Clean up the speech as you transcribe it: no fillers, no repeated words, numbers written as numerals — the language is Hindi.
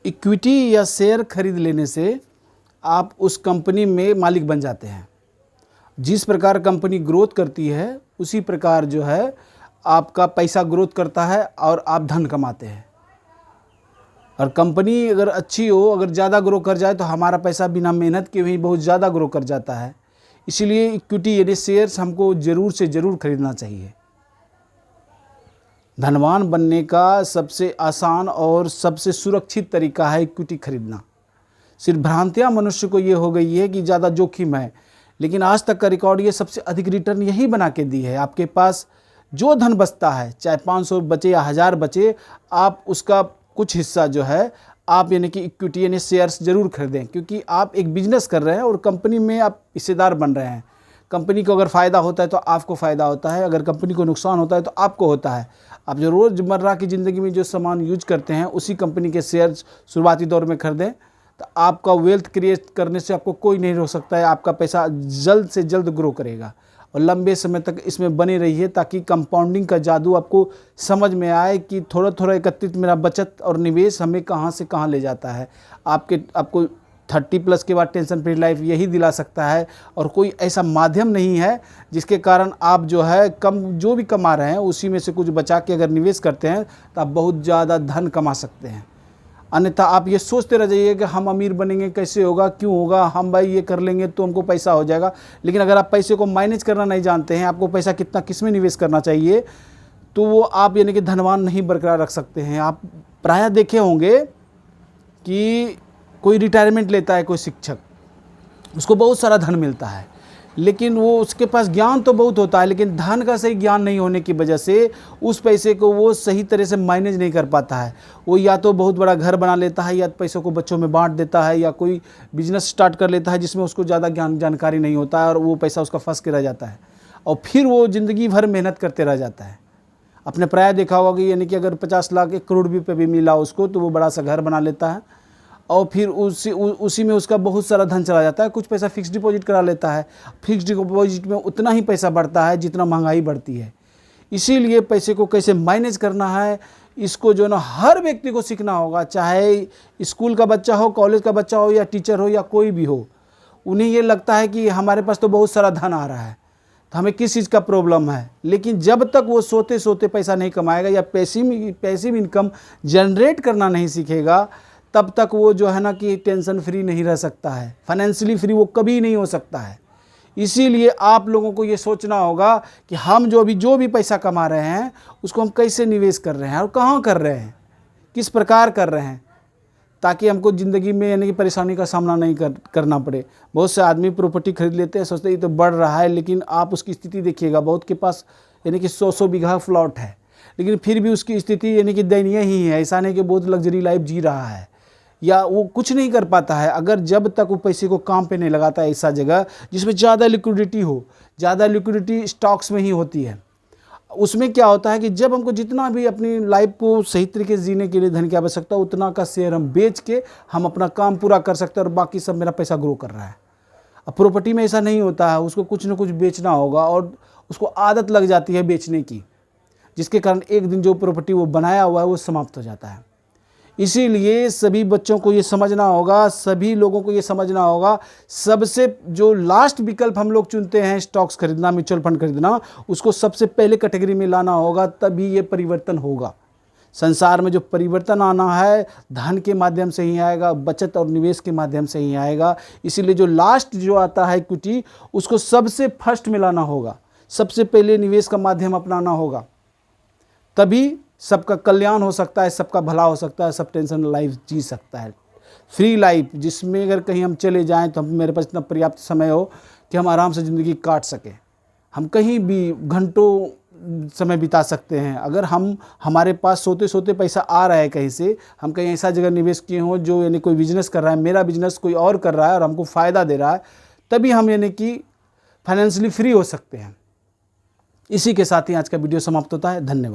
इक्विटी या शेयर खरीद लेने से आप उस कंपनी में मालिक बन जाते हैं। जिस प्रकार कंपनी ग्रोथ करती है उसी प्रकार जो है आपका पैसा ग्रोथ करता है और आप धन कमाते हैं। और कंपनी अगर अच्छी हो, अगर ज़्यादा ग्रो कर जाए तो हमारा पैसा बिना मेहनत के भी बहुत ज़्यादा ग्रो कर जाता है। इसीलिए इक्विटी यानी शेयर्स हमको ज़रूर से ज़रूर खरीदना चाहिए। धनवान बनने का सबसे आसान और सबसे सुरक्षित तरीका है इक्विटी खरीदना। सिर्फ भ्रांतियाँ मनुष्य को ये हो गई है कि ज़्यादा जोखिम है, लेकिन आज तक का रिकॉर्ड ये सबसे अधिक रिटर्न यही बना के दी है। आपके पास जो धन बचता है, चाहे 500 बचे या 1000 बचे, आप उसका कुछ हिस्सा जो है आप यानी कि इक्विटी यानी शेयर्स ज़रूर खरीदें, क्योंकि आप एक बिजनेस कर रहे हैं और कंपनी में आप हिस्सेदार बन रहे हैं। कंपनी को अगर फ़ायदा होता है तो आपको फ़ायदा होता है, अगर कंपनी को नुकसान होता है तो आपको होता है। आप जो रोज़मर्रा की ज़िंदगी में जो सामान यूज करते हैं उसी कंपनी के शेयर्स शुरुआती दौर में खरीदें, तो आपका वेल्थ क्रिएट करने से आपको कोई नहीं रोक सकता है। आपका पैसा जल्द से जल्द ग्रो करेगा और लंबे समय तक इसमें बने रहिए, ताकि कंपाउंडिंग का जादू आपको समझ में आए कि थोड़ा थोड़ा एकत्रित मेरा बचत और निवेश हमें कहाँ से कहाँ ले जाता है। आपको 30+ के बाद टेंशन फ्री लाइफ यही दिला सकता है, और कोई ऐसा माध्यम नहीं है जिसके कारण आप जो है जो भी कमा रहे हैं उसी में से कुछ बचा के अगर निवेश करते हैं तो आप बहुत ज़्यादा धन कमा सकते हैं। अन्यथा आप ये सोचते रह जाइए कि हम अमीर बनेंगे, कैसे होगा, क्यों होगा, हम भाई ये कर लेंगे तो हमको पैसा हो जाएगा। लेकिन अगर आप पैसे को मैनेज करना नहीं जानते हैं, आपको पैसा कितना किस में निवेश करना चाहिए, तो वो आप यानी कि धनवान नहीं बरकरार रख सकते हैं। आप प्रायः देखे होंगे कि कोई रिटायरमेंट लेता है कोई शिक्षक, उसको बहुत सारा धन मिलता है, लेकिन वो उसके पास ज्ञान तो बहुत होता है, लेकिन धन का सही ज्ञान नहीं होने की वजह से उस पैसे को वो सही तरह से मैनेज नहीं कर पाता है। वो या तो बहुत बड़ा घर बना लेता है, या पैसों को बच्चों में बांट देता है, या कोई बिजनेस स्टार्ट कर लेता है जिसमें उसको ज़्यादा जानकारी नहीं होता है, और वो पैसा उसका फंस के रह जाता है और फिर वो ज़िंदगी भर मेहनत करते रह जाता है। आपने प्रायः देखा होगा कि यानी कि अगर 50 लाख 1 करोड़ रुपये भी मिला उसको, तो वो बड़ा सा घर बना लेता है और फिर उसी में उसका बहुत सारा धन चला जाता है। कुछ पैसा फिक्स डिपॉजिट करा लेता है, फिक्स डिपॉजिट में उतना ही पैसा बढ़ता है जितना महंगाई बढ़ती है। इसीलिए पैसे को कैसे मैनेज करना है, इसको जो ना हर व्यक्ति को सीखना होगा, चाहे स्कूल का बच्चा हो, कॉलेज का बच्चा हो, या टीचर हो, या कोई भी हो। उन्हें ये लगता है कि हमारे पास तो बहुत सारा धन आ रहा है, तो हमें किस चीज़ का प्रॉब्लम है। लेकिन जब तक वो सोते सोते पैसा नहीं कमाएगा या पैसिव इनकम जनरेट करना नहीं सीखेगा, तब तक वो जो है ना कि टेंशन फ्री नहीं रह सकता है, फाइनेंशियली फ्री वो कभी नहीं हो सकता है। इसीलिए आप लोगों को ये सोचना होगा कि हम जो भी पैसा कमा रहे हैं उसको हम कैसे निवेश कर रहे हैं और कहाँ कर रहे हैं, किस प्रकार कर रहे हैं, ताकि हमको ज़िंदगी में यानी कि परेशानी का सामना नहीं करना पड़े। बहुत से आदमी प्रॉपर्टी खरीद लेते हैं, सोचते हैं ये तो बढ़ रहा है, लेकिन आप उसकी स्थिति देखिएगा, बहुत के पास यानी कि 100 बीघा प्लॉट है, लेकिन फिर भी उसकी स्थिति यानी कि दयनीय ही है। ऐसा नहीं कि बहुत लग्जरी लाइफ जी रहा है या वो कुछ नहीं कर पाता है, अगर जब तक वो पैसे को काम पे नहीं लगाता है ऐसा जगह जिसमें ज़्यादा लिक्विडिटी हो। ज़्यादा लिक्विडिटी स्टॉक्स में ही होती है। उसमें क्या होता है कि जब हमको जितना भी अपनी लाइफ को सही तरीके से जीने के लिए धन की आवश्यकता, उतना का शेयर हम बेच के हम अपना काम पूरा कर सकते हैं और बाकी सब मेरा पैसा ग्रो कर रहा है। अब प्रॉपर्टी में ऐसा नहीं होता है, उसको कुछ ना कुछ बेचना होगा और उसको आदत लग जाती है बेचने की, जिसके कारण एक दिन जो प्रॉपर्टी वो बनाया हुआ है वो समाप्त हो जाता है। इसीलिए सभी बच्चों को ये समझना होगा, सभी लोगों को ये समझना होगा, सबसे जो लास्ट विकल्प हम लोग चुनते हैं स्टॉक्स खरीदना, म्यूचुअल फंड खरीदना, उसको सबसे पहले कैटेगरी में लाना होगा, तभी ये परिवर्तन होगा। संसार में जो परिवर्तन आना है धन के माध्यम से ही आएगा, बचत और निवेश के माध्यम से ही आएगा। इसीलिए जो लास्ट जो आता है इक्विटी, उसको सबसे फर्स्ट में लाना होगा, सबसे पहले निवेश का माध्यम अपनाना होगा, तभी सबका कल्याण हो सकता है, सबका भला हो सकता है, सब टेंशन लाइफ जी सकता है, फ्री लाइफ, जिसमें अगर कहीं हम चले जाएं तो मेरे पास इतना पर्याप्त समय हो कि हम आराम से ज़िंदगी काट सकें। हम कहीं भी घंटों समय बिता सकते हैं। अगर हमारे पास सोते सोते पैसा आ रहा है कहीं से, हम कहीं ऐसा जगह निवेश किए हों जो यानी कोई बिजनेस कर रहा है, मेरा बिजनेस कोई और कर रहा है और हमको फ़ायदा दे रहा है, तभी हम यानी कि फाइनेंशियली फ्री हो सकते हैं। इसी के साथ ही आज का वीडियो समाप्त होता है। धन्यवाद।